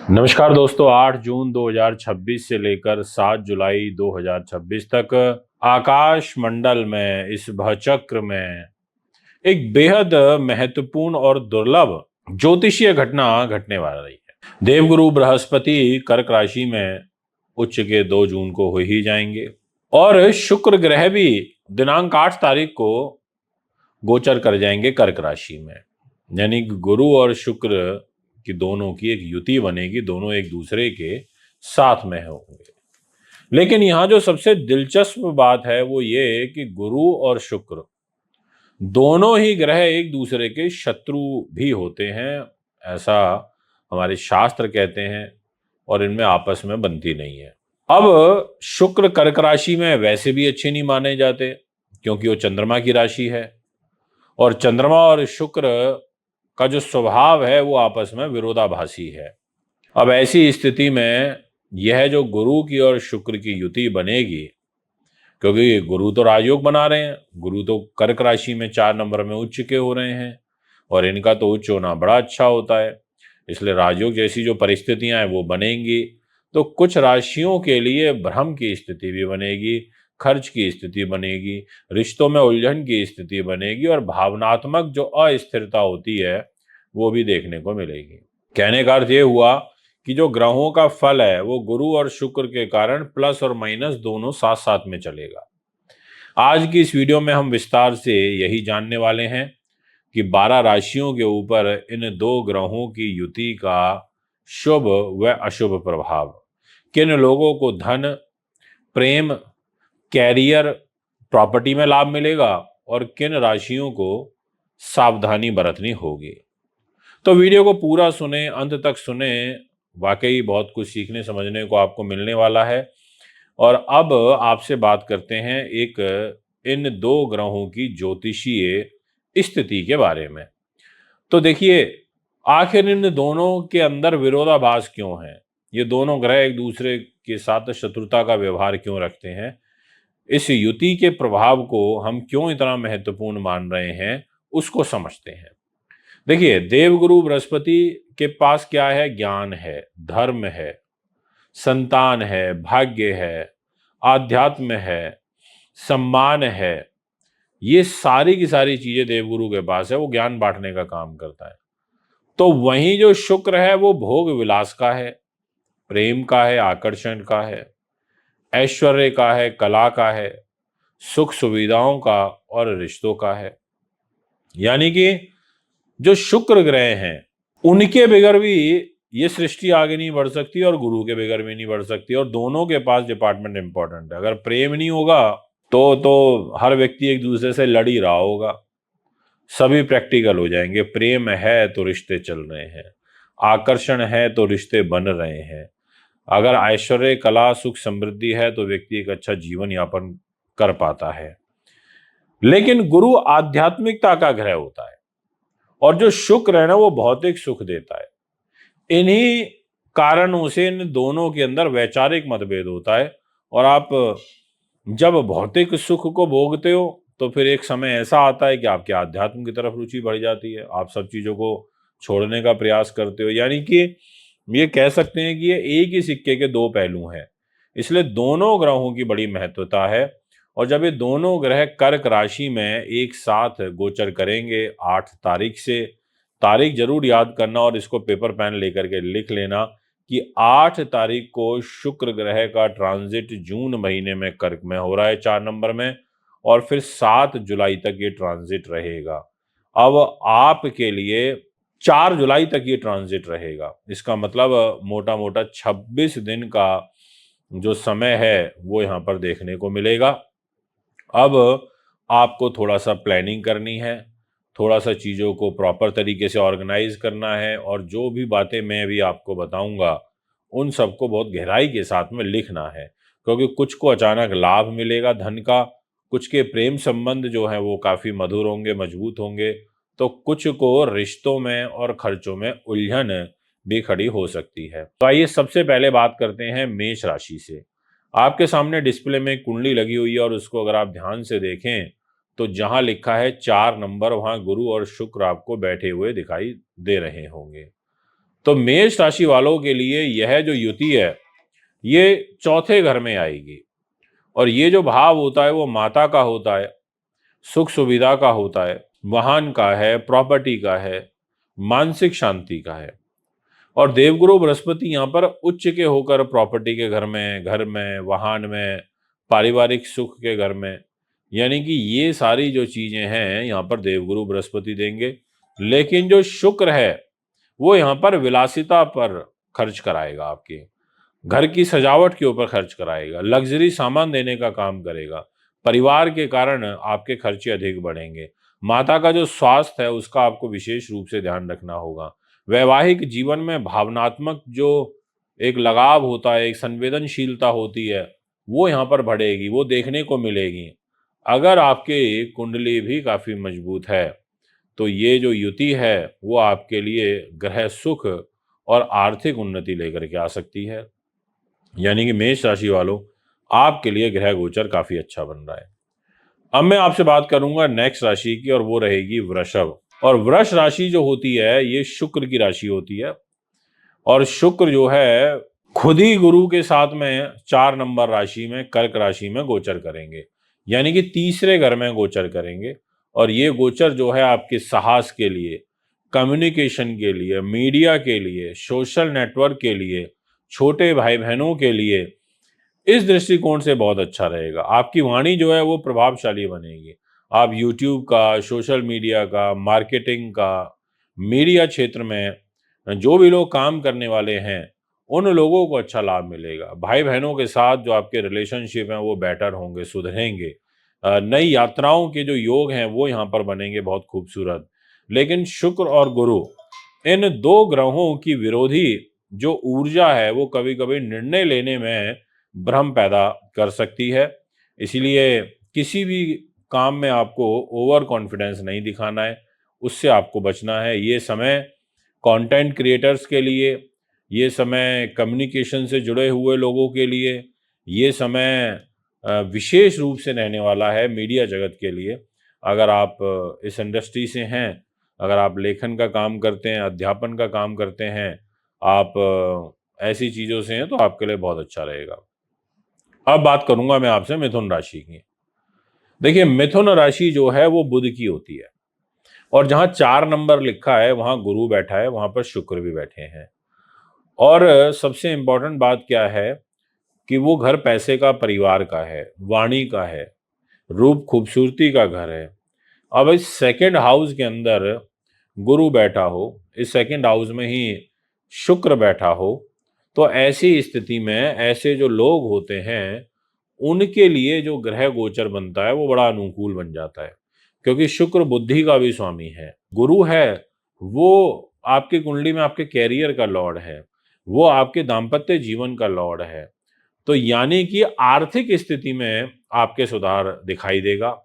नमस्कार दोस्तों, 8 जून 2026 से लेकर 7 जुलाई 2026 तक आकाश मंडल में इस भचक्र में एक बेहद महत्वपूर्ण और दुर्लभ ज्योतिषीय घटना घटने वाली रही है। देवगुरु बृहस्पति कर्क राशि में उच्च के 2 जून को हो ही जाएंगे और शुक्र ग्रह भी दिनांक 8 तारीख को गोचर कर जाएंगे कर्क राशि में। यानी कि गुरु और शुक्र कि दोनों की एक युति बनेगी, दोनों एक दूसरे के साथ में होंगे। लेकिन यहाँ जो सबसे दिलचस्प बात है वो ये कि गुरु और शुक्र दोनों ही ग्रह एक दूसरे के शत्रु भी होते हैं, ऐसा हमारे शास्त्र कहते हैं, और इनमें आपस में बनती नहीं है। अब शुक्र कर्क राशि में वैसे भी अच्छे नहीं माने जाते क्योंकि वो चंद्रमा की राशि है और चंद्रमा और शुक्र का जो स्वभाव है वो आपस में विरोधाभासी है। अब ऐसी स्थिति में यह जो गुरु की और शुक्र की युति बनेगी, क्योंकि गुरु तो राजयोग बना रहे हैं, गुरु तो कर्क राशि में 4 नंबर में उच्च के हो रहे हैं और इनका तो उच्च होना बड़ा अच्छा होता है, इसलिए राजयोग जैसी जो परिस्थितियां हैं वो बनेंगी। तो कुछ राशियों के लिए भ्रम की स्थिति भी बनेगी, खर्च की स्थिति बनेगी, रिश्तों में उलझन की स्थिति बनेगी और भावनात्मक जो अस्थिरता होती है वो भी देखने को मिलेगी। कहने का अर्थ ये हुआ कि जो ग्रहों का फल है वो गुरु और शुक्र के कारण प्लस और माइनस दोनों साथ साथ में चलेगा। आज की इस वीडियो में हम विस्तार से यही जानने वाले हैं कि 12 राशियों के ऊपर इन 2 ग्रहों की युति का शुभ व अशुभ प्रभाव, किन लोगों को धन, प्रेम, कैरियर, प्रॉपर्टी में लाभ मिलेगा और किन राशियों को सावधानी बरतनी होगी। तो वीडियो को पूरा सुने, अंत तक सुने, वाकई बहुत कुछ सीखने समझने को आपको मिलने वाला है। और अब आपसे बात करते हैं एक इन 2 ग्रहों की ज्योतिषीय स्थिति के बारे में। तो देखिए, आखिर इन दोनों के अंदर विरोधाभास क्यों है, ये दोनों ग्रह एक दूसरे के साथ शत्रुता का व्यवहार क्यों रखते हैं, इस युति के प्रभाव को हम क्यों इतना महत्वपूर्ण मान रहे हैं, उसको समझते हैं। देखिए, देवगुरु बृहस्पति के पास क्या है? ज्ञान है, धर्म है, संतान है, भाग्य है, आध्यात्म है, सम्मान है। ये सारी की सारी चीजें देवगुरु के पास है, वो ज्ञान बांटने का काम करता है। तो वहीं जो शुक्र है वो भोग विलास का है, प्रेम का है, आकर्षण का है, ऐश्वर्य का है, कला का है, सुख सुविधाओं का और रिश्तों का है। यानी कि जो शुक्र ग्रह हैं उनके बगैर भी ये सृष्टि आगे नहीं बढ़ सकती और गुरु के बगैर भी नहीं बढ़ सकती, और दोनों के पास डिपार्टमेंट इंपॉर्टेंट है। अगर प्रेम नहीं होगा तो हर व्यक्ति एक दूसरे से लड़ ही रहा होगा, सभी प्रैक्टिकल हो जाएंगे। प्रेम है तो रिश्ते चल रहे हैं, आकर्षण है तो रिश्ते बन रहे हैं, अगर ऐश्वर्य, कला, सुख, समृद्धि है तो व्यक्ति एक अच्छा जीवन यापन कर पाता है। लेकिन गुरु आध्यात्मिकता का ग्रह होता है और जो शुक्र है ना वो भौतिक सुख देता है। इन्हीं कारणों से इन दोनों के अंदर वैचारिक मतभेद होता है और आप जब भौतिक सुख को भोगते हो तो फिर एक समय ऐसा आता है कि आपके आध्यात्म की तरफ रुचि बढ़ जाती है, आप सब चीजों को छोड़ने का प्रयास करते हो। यानी कि ये कह सकते हैं कि ये एक ही सिक्के के 2 पहलू हैं, इसलिए दोनों ग्रहों की बड़ी महत्वता है। और जब ये दोनों ग्रह कर्क राशि में एक साथ गोचर करेंगे 8 तारीख से, तारीख जरूर याद करना और इसको पेपर पेन लेकर के लिख लेना कि 8 तारीख को शुक्र ग्रह का ट्रांजिट जून महीने में कर्क में हो रहा है 4 नंबर में, और फिर 7 जुलाई तक ये ट्रांजिट रहेगा। अब आपके लिए 4 जुलाई तक ये ट्रांजिट रहेगा, इसका मतलब मोटा मोटा 26 दिन का जो समय है वो यहाँ पर देखने को मिलेगा। अब आपको थोड़ा सा प्लानिंग करनी है, थोड़ा सा चीज़ों को प्रॉपर तरीके से ऑर्गेनाइज करना है, और जो भी बातें मैं भी आपको बताऊंगा उन सबको बहुत गहराई के साथ में लिखना है, क्योंकि कुछ को अचानक लाभ मिलेगा धन का, कुछ के प्रेम संबंध जो है वो काफ़ी मधुर होंगे, मजबूत होंगे, तो कुछ को रिश्तों में और खर्चों में उलझन भी खड़ी हो सकती है। तो आइए सबसे पहले बात करते हैं मेष राशि से। आपके सामने डिस्प्ले में कुंडली लगी हुई है और उसको अगर आप ध्यान से देखें तो जहां लिखा है 4 नंबर वहां गुरु और शुक्र आपको बैठे हुए दिखाई दे रहे होंगे। तो मेष राशि वालों के लिए यह जो युति है ये चौथे घर में आएगी, और ये जो भाव होता है वो माता का होता है, सुख सुविधा का होता है, वाहन का है, प्रॉपर्टी का है, मानसिक शांति का है। और देवगुरु बृहस्पति यहाँ पर उच्च के होकर प्रॉपर्टी के घर में, वाहन में, पारिवारिक सुख के घर में, यानी कि ये सारी जो चीजें हैं यहाँ पर देवगुरु बृहस्पति देंगे। लेकिन जो शुक्र है वो यहाँ पर विलासिता पर खर्च कराएगा, आपके घर की सजावट के ऊपर खर्च कराएगा, लग्जरी सामान देने का काम करेगा। परिवार के कारण आपके खर्चे अधिक बढ़ेंगे। माता का जो स्वास्थ्य है उसका आपको विशेष रूप से ध्यान रखना होगा। वैवाहिक जीवन में भावनात्मक जो एक लगाव होता है, एक संवेदनशीलता होती है, वो यहाँ पर बढ़ेगी, वो देखने को मिलेगी। अगर आपकी कुंडली भी काफी मजबूत है तो ये जो युति है वो आपके लिए ग्रह सुख और आर्थिक उन्नति लेकर के आ सकती है। यानी कि मेष राशि वालों, आपके लिए ग्रह गोचर काफी अच्छा बन रहा है। अब मैं आपसे बात करूंगा नेक्स्ट राशि की, और वो रहेगी वृषभ। और वृष राशि जो होती है ये शुक्र की राशि होती है, और शुक्र जो है खुद ही गुरु के साथ में 4 नंबर राशि में कर्क राशि में गोचर करेंगे, यानी कि तीसरे घर में गोचर करेंगे। और ये गोचर जो है आपके साहस के लिए, कम्युनिकेशन के लिए, मीडिया के लिए, सोशल नेटवर्क के लिए, छोटे भाई बहनों के लिए इस दृष्टिकोण से बहुत अच्छा रहेगा। आपकी वाणी जो है वो प्रभावशाली बनेगी। आप यूट्यूब का, सोशल मीडिया का, मार्केटिंग का, मीडिया क्षेत्र में जो भी लोग काम करने वाले हैं उन लोगों को अच्छा लाभ मिलेगा। भाई बहनों के साथ जो आपके रिलेशनशिप हैं वो बेटर होंगे, सुधरेंगे। नई यात्राओं के जो योग हैं वो यहाँ पर बनेंगे बहुत खूबसूरत। लेकिन शुक्र और गुरु, इन दो ग्रहों की विरोधी जो ऊर्जा है वो कभी कभी निर्णय लेने में भ्रम पैदा कर सकती है। इसीलिए किसी भी काम में आपको ओवर कॉन्फिडेंस नहीं दिखाना है, उससे आपको बचना है। ये समय कंटेंट क्रिएटर्स के लिए, ये समय कम्युनिकेशन से जुड़े हुए लोगों के लिए, ये समय विशेष रूप से रहने वाला है मीडिया जगत के लिए। अगर आप इस इंडस्ट्री से हैं, अगर आप लेखन का काम करते हैं, अध्यापन का काम करते हैं, आप ऐसी चीज़ों से हैं, तो आपके लिए बहुत अच्छा रहेगा। अब बात करूंगा मैं आपसे मिथुन राशि की। देखिए, मिथुन राशि जो है वो बुध की होती है, और जहां 4 नंबर लिखा है वहां गुरु बैठा है, वहां पर शुक्र भी बैठे हैं। और सबसे इंपॉर्टेंट बात क्या है कि वो घर पैसे का, परिवार का है, वाणी का है, रूप खूबसूरती का घर है। अब इस सेकंड हाउस के अंदर गुरु बैठा हो, इस सेकंड हाउस में ही शुक्र बैठा हो, तो ऐसी स्थिति में ऐसे जो लोग होते हैं उनके लिए जो ग्रह गोचर बनता है वो बड़ा अनुकूल बन जाता है। क्योंकि शुक्र बुद्धि का भी स्वामी है, गुरु है वो आपकी कुंडली में आपके कैरियर का लॉर्ड है, वो आपके दाम्पत्य जीवन का लॉर्ड है। तो यानी कि आर्थिक स्थिति में आपके सुधार दिखाई देगा।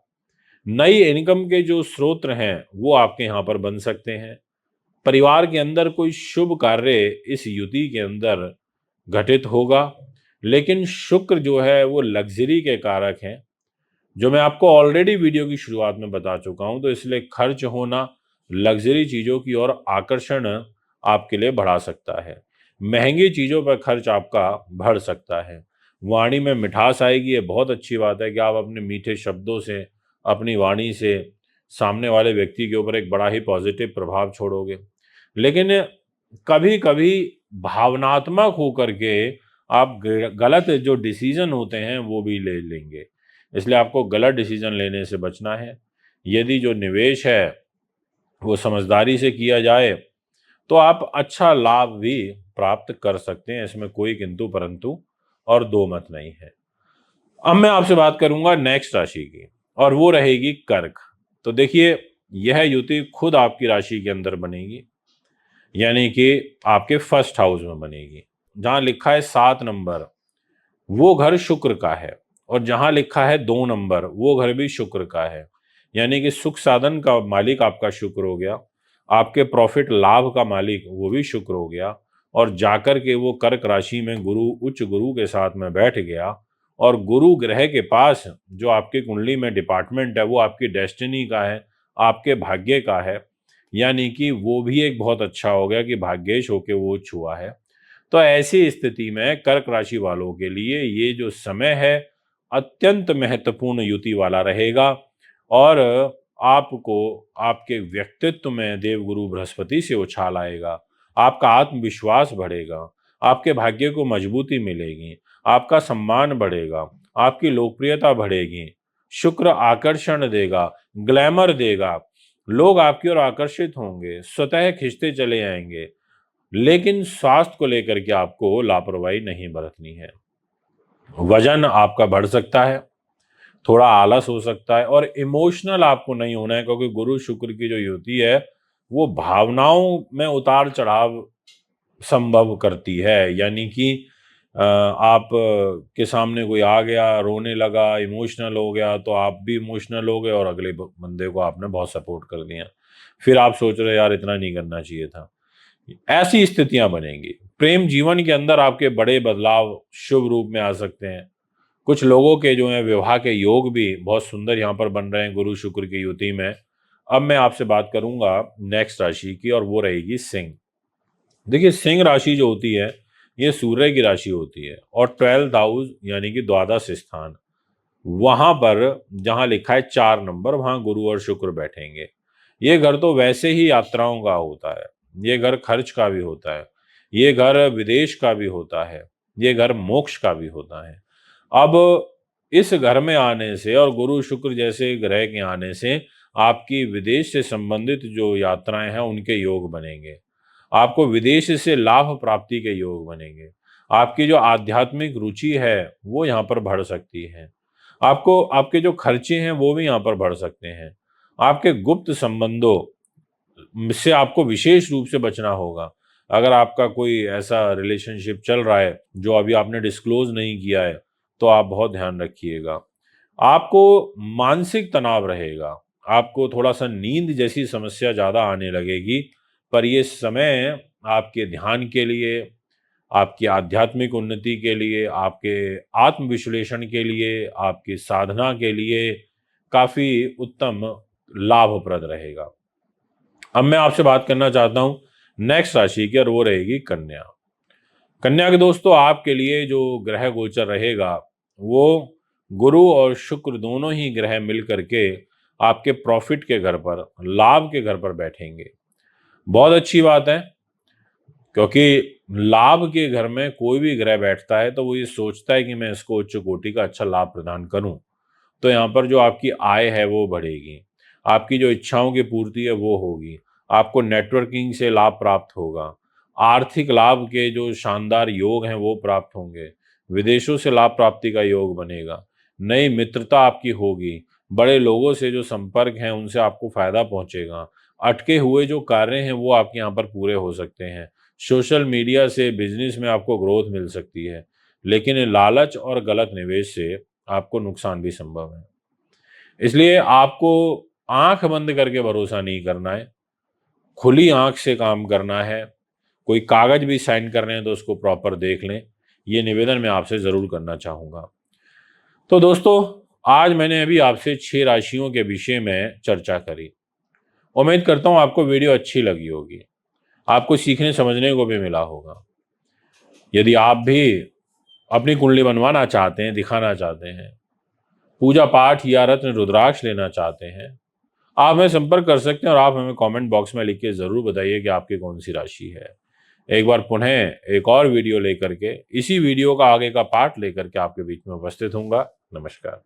नई इनकम के जो स्रोत हैं वो आपके यहाँ पर बन सकते हैं। परिवार के अंदर कोई शुभ कार्य इस युति के अंदर घटित होगा। लेकिन शुक्र जो है वो लग्जरी के कारक हैं, जो मैं आपको ऑलरेडी वीडियो की शुरुआत में बता चुका हूं। तो इसलिए खर्च होना, लग्जरी चीज़ों की ओर आकर्षण आपके लिए बढ़ा सकता है। महंगी चीज़ों पर खर्च आपका बढ़ सकता है। वाणी में मिठास आएगी, ये बहुत अच्छी बात है कि आप अपने मीठे शब्दों से, अपनी वाणी से सामने वाले व्यक्ति के ऊपर एक बड़ा ही पॉजिटिव प्रभाव छोड़ोगे। लेकिन कभी कभी भावनात्मक होकर के आप गलत जो डिसीजन होते हैं वो भी ले लेंगे, इसलिए आपको गलत डिसीजन लेने से बचना है। यदि जो निवेश है वो समझदारी से किया जाए तो आप अच्छा लाभ भी प्राप्त कर सकते हैं, इसमें कोई किंतु परंतु और दो मत नहीं है। अब मैं आपसे बात करूंगा नेक्स्ट राशि की, और वो रहेगी कर्क। तो देखिए, यह युति खुद आपकी राशि के अंदर बनेगी, यानी कि आपके फर्स्ट हाउस में बनेगी। जहां लिखा है 7 नंबर वो घर शुक्र का है, और जहां लिखा है 2 नंबर वो घर भी शुक्र का है। यानी कि सुख साधन का मालिक आपका शुक्र हो गया, आपके प्रॉफिट लाभ का मालिक वो भी शुक्र हो गया, और जाकर के वो कर्क राशि में गुरु, उच्च गुरु के साथ में बैठ गया। और गुरु ग्रह के पास जो आपकी कुंडली में डिपार्टमेंट है वो आपकी डेस्टिनी का है, आपके भाग्य का है। यानी कि वो भी एक बहुत अच्छा हो गया कि भाग्येश होके वो छुआ है। तो ऐसी स्थिति में कर्क राशि वालों के लिए ये जो समय है अत्यंत महत्वपूर्ण युति वाला रहेगा और आपको आपके व्यक्तित्व में देवगुरु बृहस्पति से उछाल आएगा, आपका आत्मविश्वास बढ़ेगा, आपके भाग्य को मजबूती मिलेगी, आपका सम्मान बढ़ेगा, आपकी लोकप्रियता बढ़ेगी, शुक्र आकर्षण देगा, ग्लैमर देगा, लोग आपकी ओर आकर्षित होंगे, स्वतः खिंचते चले आएंगे। लेकिन स्वास्थ्य को लेकर के आपको लापरवाही नहीं बरतनी है। वजन आपका बढ़ सकता है, थोड़ा आलस हो सकता है और इमोशनल आपको नहीं होना है, क्योंकि गुरु शुक्र की जो युति है वो भावनाओं में उतार चढ़ाव संभव करती है। यानी कि आप के सामने कोई आ गया, रोने लगा, इमोशनल हो गया, तो आप भी इमोशनल हो गए और अगले बंदे को आपने बहुत सपोर्ट कर दिया। फिर आप सोच रहे यार इतना नहीं करना चाहिए था। ऐसी स्थितियां बनेंगी। प्रेम जीवन के अंदर आपके बड़े बदलाव शुभ रूप में आ सकते हैं। कुछ लोगों के जो है विवाह के योग भी बहुत सुंदर यहाँ पर बन रहे हैं गुरु शुक्र की युति में। अब मैं आपसे बात करूंगा नेक्स्ट राशि की और वो रहेगी सिंह। देखिए सिंह राशि जो होती है ये सूर्य की राशि होती है और 12th हाउस यानी कि द्वादश स्थान, वहां पर जहां लिखा है 4 नंबर वहां गुरु और शुक्र बैठेंगे। ये घर तो वैसे ही यात्राओं का होता है, ये घर खर्च का भी होता है, ये घर विदेश का भी होता है, ये घर मोक्ष का भी होता है। अब इस घर में आने से और गुरु शुक्र जैसे ग्रह के आने से आपकी विदेश से संबंधित जो यात्राएं हैं उनके योग बनेंगे। आपको विदेश से लाभ प्राप्ति के योग बनेंगे। आपकी जो आध्यात्मिक रुचि है वो यहाँ पर बढ़ सकती है। आपको आपके जो खर्चे हैं वो भी यहाँ पर बढ़ सकते हैं। आपके गुप्त संबंधों से आपको विशेष रूप से बचना होगा। अगर आपका कोई ऐसा रिलेशनशिप चल रहा है जो अभी आपने डिस्क्लोज नहीं किया है तो आप बहुत ध्यान रखिएगा। आपको मानसिक तनाव रहेगा, आपको थोड़ा सा नींद जैसी समस्या ज़्यादा आने लगेगी, पर ये समय आपके ध्यान के लिए, आपकी आध्यात्मिक उन्नति के लिए, आपके आत्मविश्लेषण के लिए, आपकी साधना के लिए काफ़ी उत्तम लाभप्रद रहेगा। अब मैं आपसे बात करना चाहता हूँ नेक्स्ट राशि की और वो रहेगी कन्या। कन्या के दोस्तों आपके लिए जो ग्रह गोचर रहेगा वो गुरु और शुक्र दोनों ही ग्रह मिल करके आपके प्रॉफिट के घर पर, लाभ के घर पर बैठेंगे। बहुत अच्छी बात है, क्योंकि लाभ के घर में कोई भी ग्रह बैठता है तो वो ये सोचता है कि मैं इसको उच्च कोटि का अच्छा लाभ प्रदान करूं। तो यहाँ पर जो आपकी आय है वो बढ़ेगी, आपकी जो इच्छाओं की पूर्ति है वो होगी, आपको नेटवर्किंग से लाभ प्राप्त होगा, आर्थिक लाभ के जो शानदार योग हैं वो प्राप्त होंगे, विदेशों से लाभ प्राप्ति का योग बनेगा, नई मित्रता आपकी होगी, बड़े लोगों से जो संपर्क हैं उनसे आपको फायदा पहुंचेगा, अटके हुए जो कार्य हैं वो आपके यहाँ पर पूरे हो सकते हैं, सोशल मीडिया से बिजनेस में आपको ग्रोथ मिल सकती है। लेकिन लालच और गलत निवेश से आपको नुकसान भी संभव है। इसलिए आपको आंख बंद करके भरोसा नहीं करना है, खुली आंख से काम करना है। कोई कागज भी साइन कर रहे हैं तो उसको प्रॉपर देख लें। ये निवेदन मैं आपसे जरूर करना चाहूंगा। तो दोस्तों आज मैंने अभी आपसे 6 राशियों के विषय में चर्चा करी। उम्मीद करता हूं आपको वीडियो अच्छी लगी होगी, आपको सीखने समझने को भी मिला होगा। यदि आप भी अपनी कुंडली बनवाना चाहते हैं, दिखाना चाहते हैं, पूजा पाठ या रत्न रुद्राक्ष लेना चाहते हैं, आप हमें संपर्क कर सकते हैं और आप हमें कमेंट बॉक्स में लिख के ज़रूर बताइए कि आपकी कौन सी राशि है। एक बार पुनः एक और वीडियो लेकर के, इसी वीडियो का आगे का पार्ट लेकर के आपके बीच में उपस्थित होऊंगा। नमस्कार।